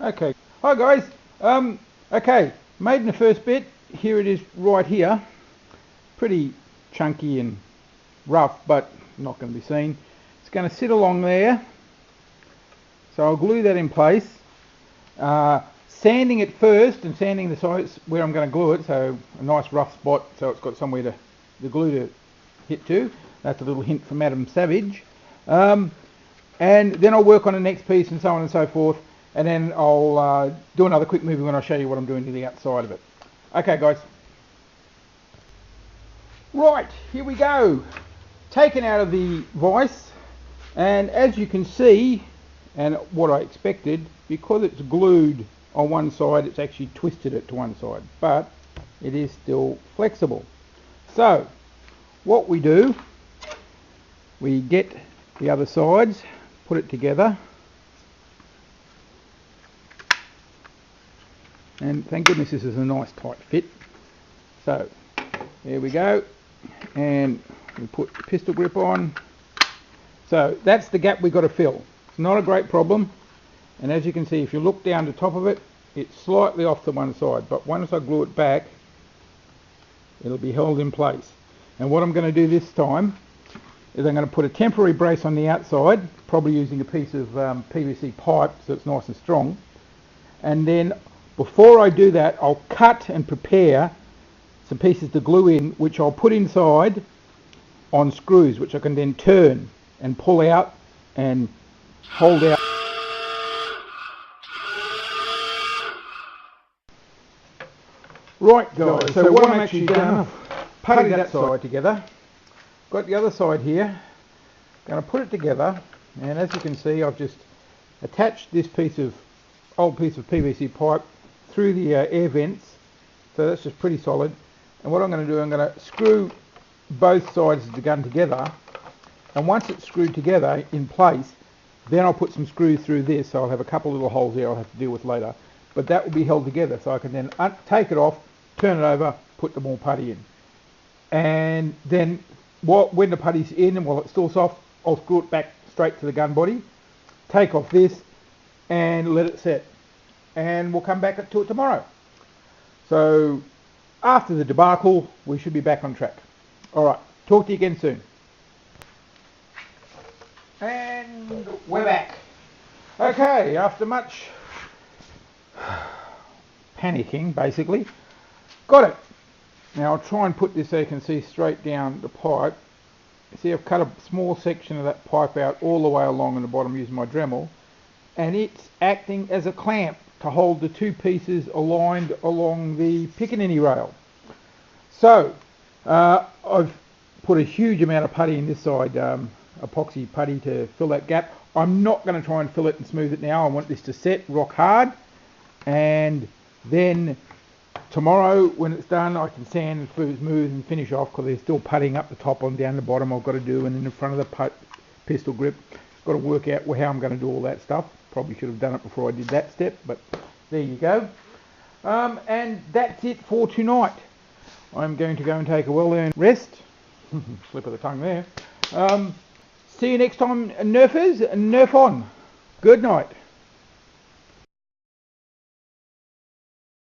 Okay, hi guys. Okay, made in the first bit. Here it is right here. Pretty chunky and rough, but not going to be seen. It's going to sit along there. So I'll glue that in place. Sanding it first and sanding the sides where I'm going to glue it, so a nice rough spot so it's got somewhere to the glue to hit to. That's a little hint from Adam Savage. And then I'll work on the next piece and so on and so forth. And then I'll do another quick movie when I show you what I'm doing to the outside of it. Okay guys. Right, here we go. Taken out of the vise, and as you can see, and what I expected, because it's glued on one side, it's actually twisted it to one side, but it is still flexible. So what we do, we get the other sides, put it together, and thank goodness this is a nice tight fit. So there we go, and we put the pistol grip on. So that's the gap we've got to fill. It's not a great problem, and as you can see, if you look down the top of it, it's slightly off to one side, but once I glue it back, it'll be held in place. And what I'm going to do this time is I'm going to put a temporary brace on the outside, probably using a piece of PVC pipe so it's nice and strong. And then before I do that, I'll cut and prepare some pieces to glue in, which I'll put inside on screws, which I can then turn and pull out and hold out. Right guys, so what I'm actually done, I've putted that side together, got the other side here, going to put it together, and as you can see, I've just attached this old piece of PVC pipe through the air vents, so that's just pretty solid. And what I'm going to do, I'm going to screw both sides of the gun together, and once it's screwed together in place, then I'll put some screws through this, so I'll have a couple of little holes there I'll have to deal with later, but that will be held together, so I can then take it off, turn it over, put the more putty in, and then when the putty's in and while it's still soft, I'll screw it back straight to the gun body, take off this and let it set, and we'll come back to it tomorrow. So after the debacle, we should be back on track. Alright, talk to you again soon. And we're back. Okay, after much panicking basically, got it. Now I'll try and put this so you can see straight down the pipe. See, I've cut a small section of that pipe out all the way along in the bottom using my Dremel, and it's acting as a clamp to hold the two pieces aligned along the pickaninny rail. So I've put a huge amount of putty in this side, epoxy putty to fill that gap. I'm not going to try and fill it and smooth it now. I want this to set rock hard, and then tomorrow when it's done I can sand and smooth and finish off, because there's still putting up the top and down the bottom I've got to do, and in the front of the pistol grip got to work out how I'm going to do all that stuff. Probably should have done it before I did that step, but there you go. And that's it for tonight. I'm going to go and take a well-earned rest. Slip of the tongue there. See you next time, Nerfers, and Nerf on. Good night.